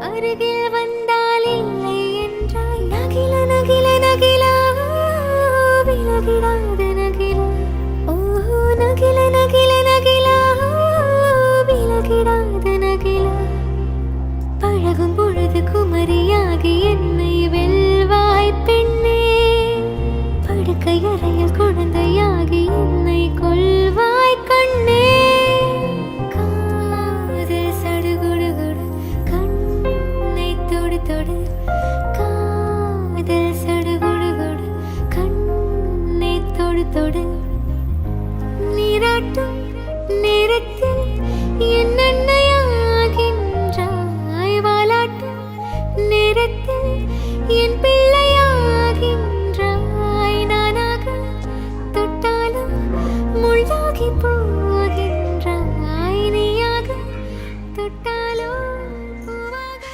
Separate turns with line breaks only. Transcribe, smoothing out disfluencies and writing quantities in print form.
அருகில் வந்தால் இல்லை என்றாய் நகில நகில நகிலா விலகிடாத நகிலா ஓஹோ நகில நகில நகிலா விலகிடாத நகிலா பழகும் பொழுது குமரியாகி என்னை வெல்வாய் பெண்ணே படுக்கை அறையில் குழந்தையாகி என்னை கொள்வாய் கண்ணே காதல் சடுகுடுகுடு கண்ணை தொடு தொடு காதல் சடுகுடுகுடு கண்ணை தொடு தொடு நீராட்டும் நேரத்தில் என்னென்னையாகின்றாய் வாலாட்டும் நேரத்தில் என்